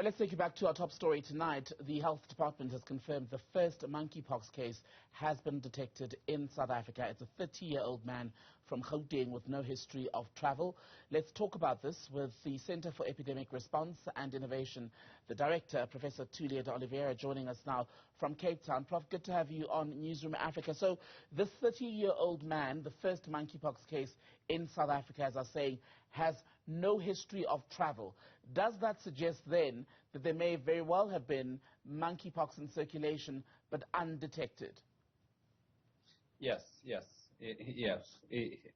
Let's take you back to our top story tonight. The health department has confirmed the first monkeypox case has been detected in South Africa. It's a 30-year-old man from Gauteng with no history of travel. Let's talk about this with the Center for Epidemic Response and Innovation, the director, Professor Túlio De Oliveira, joining us now from Cape Town. Prof, good to have you on Newzroom Afrika. So this 30-year-old man, the first monkeypox case in South Africa, as I say, has no history of travel. Does that suggest then that there may very well have been monkeypox in circulation but undetected? Yes,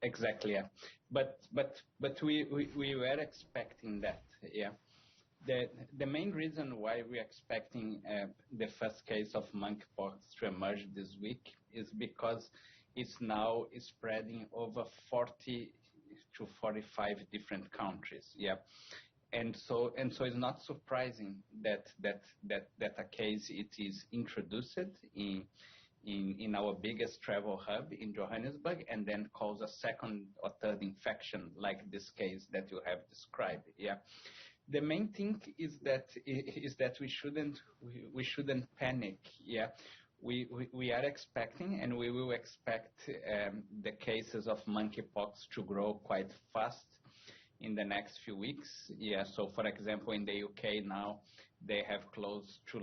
exactly. Yeah. But we were expecting that. Yeah. The main reason why we're expecting the first case of monkeypox to emerge this week is because it's now spreading over 40 to 45 different countries. Yeah. And so it's not surprising that a case it is introduced in our biggest travel hub in Johannesburg and then cause a second or third infection like this case that you have described. Yeah. The main thing is that we shouldn't panic. Yeah. We are expecting and we will expect the cases of monkeypox to grow quite fast in the next few weeks. Yeah, so for example, in the UK now, they have close to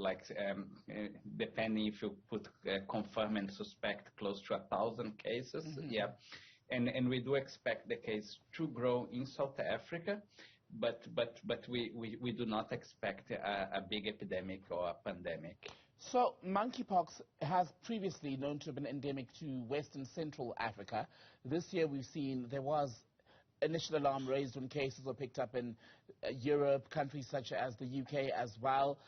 depending if you put confirm and suspect, close to 1,000 cases. Mm-hmm. Yeah, and we do expect the case to grow in South Africa, but we do not expect a big epidemic or a pandemic. So monkeypox has previously known to have been endemic to Western Central Africa. This year we've seen there was initial alarm raised when cases were picked up in Europe, countries such as the UK as well.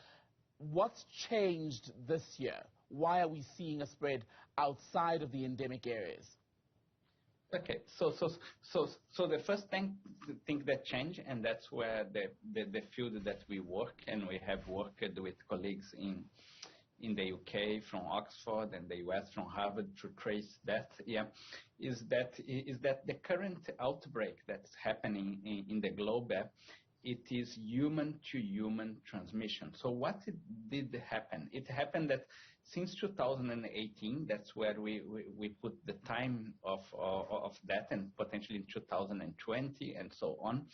What's changed this year? Why are we seeing a spread outside of the endemic areas? Okay, so the first thing that changed, and that's where the field that we work, and we have worked with colleagues in the UK from Oxford and the US from Harvard to trace that, yeah, is that the current outbreak that's happening in the globe, it is human-to-human transmission. So what did happen? It happened that since 2018, that's where we put the time of that, and potentially in 2020 and so on.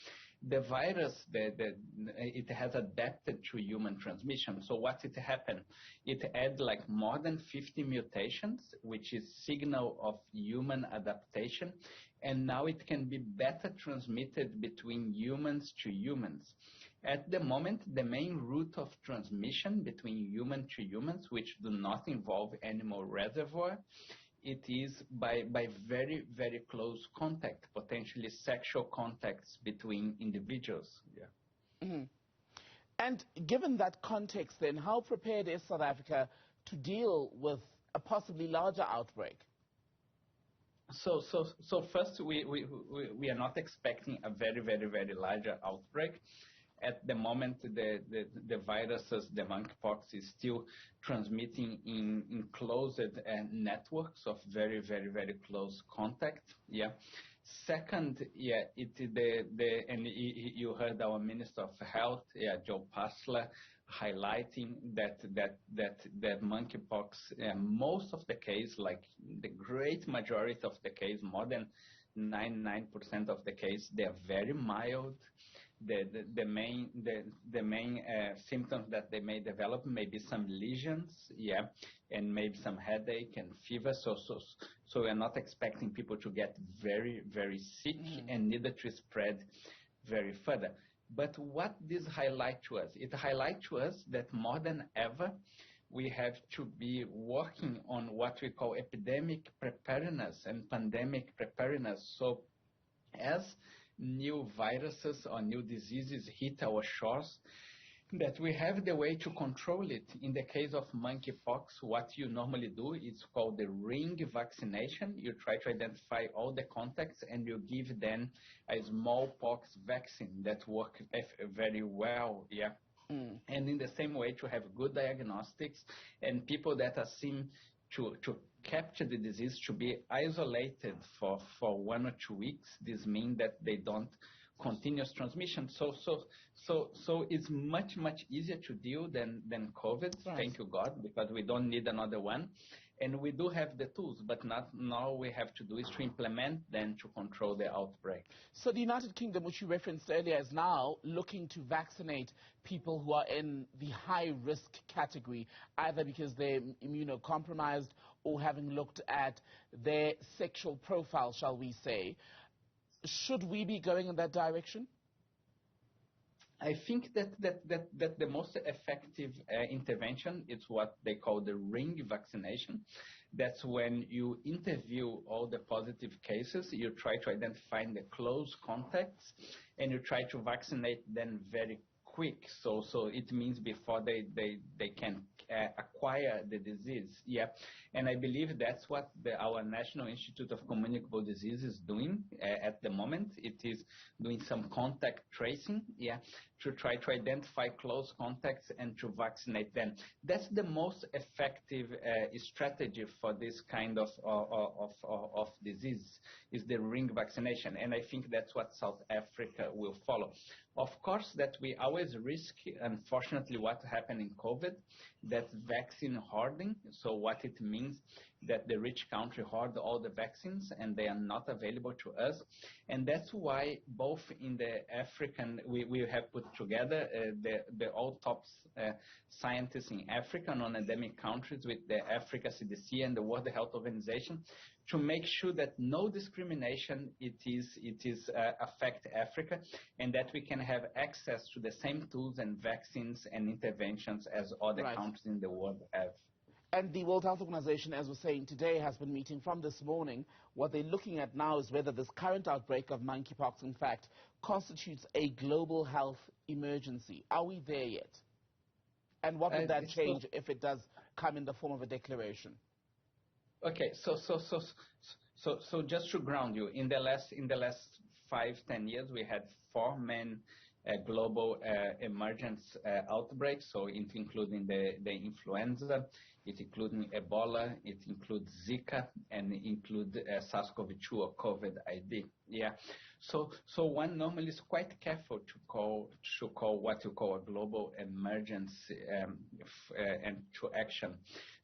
The virus, it has adapted to human transmission. So what it happened? It had like more than 50 mutations, which is signal of human adaptation, and now it can be better transmitted between humans to humans. At the moment, the main route of transmission between human to humans, which do not involve animal reservoir, it is by very, very close contact, potentially sexual contacts between individuals. Yeah. Mm-hmm. And given that context, then, how prepared is South Africa to deal with a possibly larger outbreak? So first, we are not expecting a very, very, very larger outbreak. At the moment, the viruses, the monkeypox, is still transmitting in closed networks of very, very, very close contact. Yeah. Second, yeah, and you heard our Minister of Health, yeah, Joe Passler, highlighting that monkeypox, most of the case, like the great majority of the case, more than 99% of the case, they are very mild. The main symptoms that they may develop may be some lesions, yeah, and maybe some headache and fever. So we're not expecting people to get very, very sick, and neither to spread very further. But what this highlights to us? It highlights to us that more than ever, we have to be working on what we call epidemic preparedness and pandemic preparedness. So as new viruses or new diseases hit our shores, that we have the way to control it. In the case of monkeypox, what you normally do is called the ring vaccination. You try to identify all the contacts and you give them a smallpox vaccine that works very well. Yeah. And in the same way, to have good diagnostics and people that are seen to capture the disease to be isolated for 1 or 2 weeks. This means that they don't continuous transmission. So it's much easier to deal than COVID. Right. Thank you God, because we don't need another one. And we do have the tools, but not now we have to do is to implement them to control the outbreak. So the United Kingdom, which you referenced earlier, is now looking to vaccinate people who are in the high-risk category, either because they're immunocompromised or having looked at their sexual profile, shall we say. Should we be going in that direction? I think that the most effective intervention is what they call the ring vaccination. That's when you interview all the positive cases, you try to identify the close contacts, and you try to vaccinate them very quick. So it means before they can acquire the disease. Yeah, and I believe that's what our National Institute of Communicable Diseases is doing at the moment. It is doing some contact tracing, yeah, to try to identify close contacts and to vaccinate them. That's the most effective strategy for this kind of disease, is the ring vaccination. And I think that's what South Africa will follow. Of course, that we always risk, unfortunately, what happened in COVID, that's vaccine hoarding. So what it means that the rich country hoard all the vaccines and they are not available to us. And that's why both in the African, we have put together the all top scientists in Africa and on endemic countries with the Africa CDC and the World Health Organization to make sure that no discrimination affect Africa, and that we can have access to the same tools and vaccines and interventions as other Right. countries in the world have. And the World Health Organization, as we're saying today, has been meeting from this morning. What they're looking at now is whether this current outbreak of monkeypox, in fact, constitutes a global health emergency. Are we there yet? And what would that change if it does come in the form of a declaration? Okay, so just to ground you, in the last 5-10 years, we had 4 main global emergence outbreaks. So it including the influenza, it including Ebola, it includes Zika, and it includes SARS-CoV-2 or COVID-ID. Yeah. So one normally is quite careful to call what you call a global emergency and to action.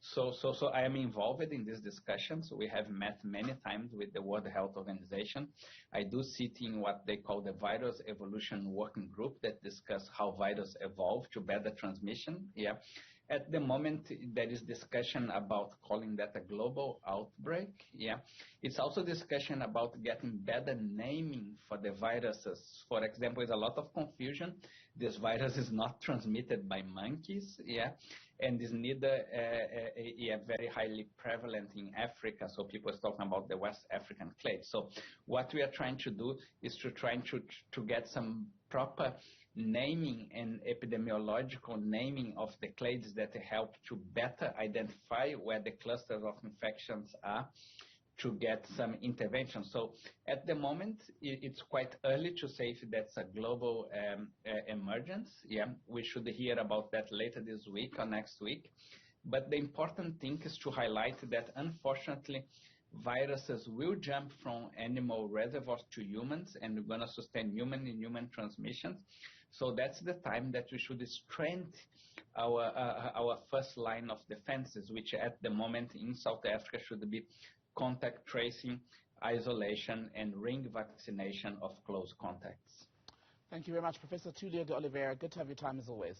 So I am involved in these discussions. We have met many times with the World Health Organization. I do sit in what they call the Virus Evolution Working Group that discuss how virus evolve to better transmission. Yeah. At the moment, there is discussion about calling that a global outbreak. Yeah, it's also discussion about getting better naming for the viruses. For example, there's a lot of confusion. This virus is not transmitted by monkeys. Yeah, and is neither very highly prevalent in Africa. So people are talking about the West African clade. So what we are trying to do is to try to get some proper naming and epidemiological naming of the clades that help to better identify where the clusters of infections are to get some intervention. So at the moment, it's quite early to say if that's a global emergence. Yeah, we should hear about that later this week or next week. But the important thing is to highlight that, unfortunately, viruses will jump from animal reservoirs to humans, and we're going to sustain human-in-human transmissions. So that's the time that we should strengthen our first line of defenses, which at the moment in South Africa should be contact tracing, isolation, and ring vaccination of close contacts. Thank you very much, Professor Túlio De Oliveira. Good to have your time as always.